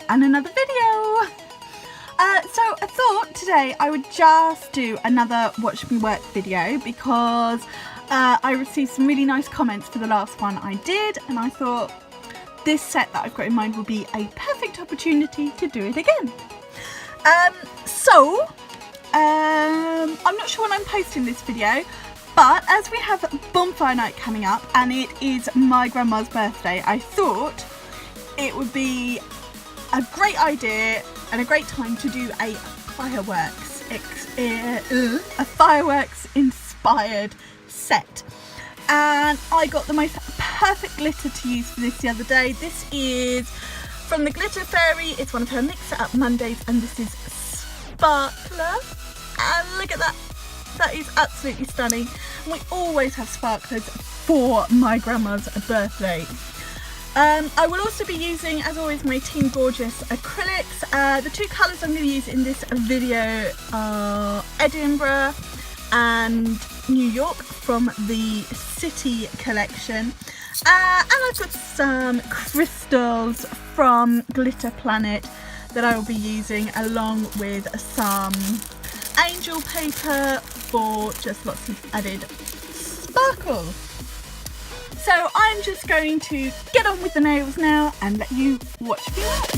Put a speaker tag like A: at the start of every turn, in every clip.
A: and another video. So I thought today I would just do another Watch Me Work video because I received some really nice comments for the last one I did, and I thought this set that I've got in mind would be a perfect opportunity to do it again. I'm not sure when I'm posting this video, but as we have Bonfire night coming up and it is my grandma's birthday, I thought it would be a great idea and a great time to do a fireworks inspired set. And I got the most perfect glitter to use for this the other day. This is from the Glitter Fairy. It's one of her Mix It Up Mondays, and this is Sparkler. And look at that. That is absolutely stunning. And we always have sparklers for my grandma's birthday. I will also be using, as always, my Team Gorgeous acrylics. The two colours I'm going to use in this video are Edinburgh and New York from the City collection. And I've got some crystals from Glitter Planet that I will be using, along with some angel paper for just lots of added sparkle. So I'm just going to get on with the nails now and let you watch me work.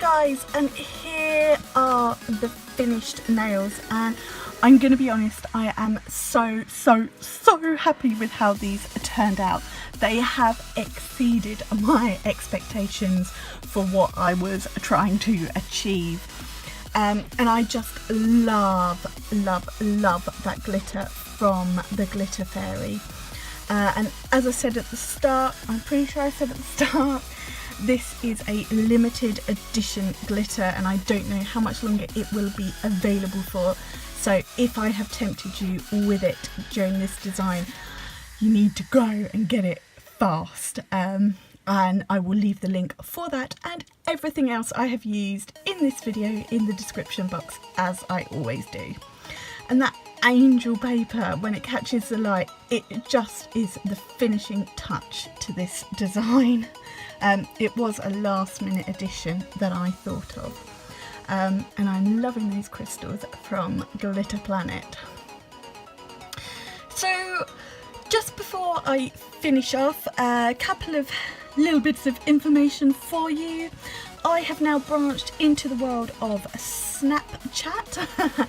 A: guys, and here are the finished nails, and I'm gonna be honest, I am so happy with how these turned out. They have exceeded my expectations for what I was trying to achieve. And I just love that glitter from the Glitter Fairy. And as I said at the start, I'm pretty sure I said at the start, this is a limited edition glitter, and I don't know how much longer it will be available for. So if I have tempted you with it during this design, you need to go and get it fast. And I will leave the link for that and everything else I have used in this video in the description box, as I always do. And that angel paper, when it catches the light, it just is the finishing touch to this design. It was a last minute addition that I thought of. And I'm loving these crystals from Glitter Planet. So just before I finish off, a couple of little bits of information for you. I have now branched into the world of Snapchat.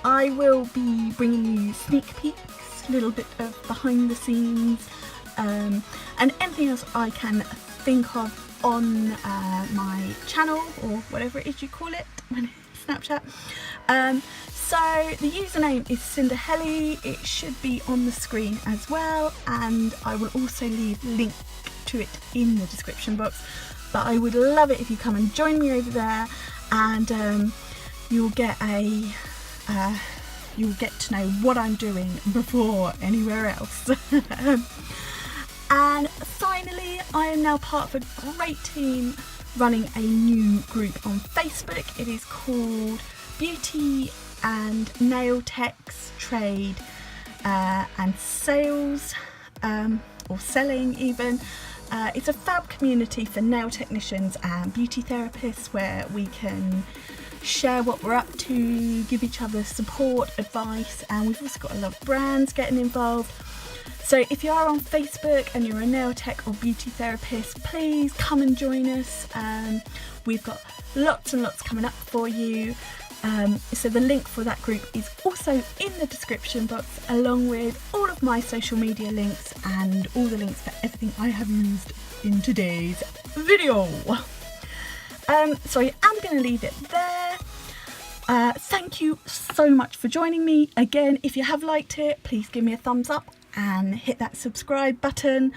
A: I will be bringing you sneak peeks, a little bit of behind the scenes, and anything else I can think of on my channel, or whatever it is you call it when it's Snapchat. So the username is Cinderhelly. It should be on the screen as well, and I will also leave link to it in the description box. But I would love it if you come and join me over there, and you'll get to know what I'm doing before anywhere else. And finally, I am now part of a great team running a new group on Facebook. It is called Beauty and Nail Techs Trade and Sales, or Selling even. It's a fab community for nail technicians and beauty therapists, where we can share what we're up to, give each other support, advice, and we've also got a lot of brands getting involved. So if you are on Facebook and you're a nail tech or beauty therapist, please come and join us. We've got lots and lots coming up for you. So the link for that group is also in the description box, along with all of my social media links and all the links for everything I have used in today's video. So I am going to leave it there. Thank you so much for joining me. Again, if you have liked it, please give me a thumbs up and hit that subscribe button.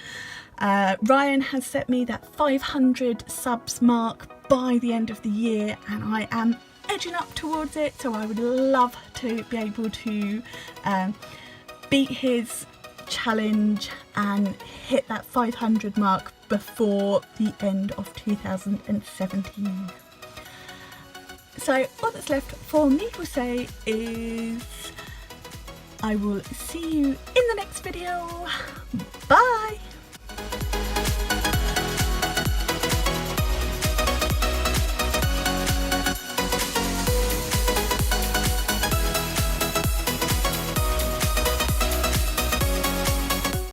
A: Ryan has set me that 500 subs mark by the end of the year, and I am edging up towards it, so I would love to be able to beat his challenge and hit that 500 mark before the end of 2017. So all that's left for me to say is I will see you in the next video. Bye!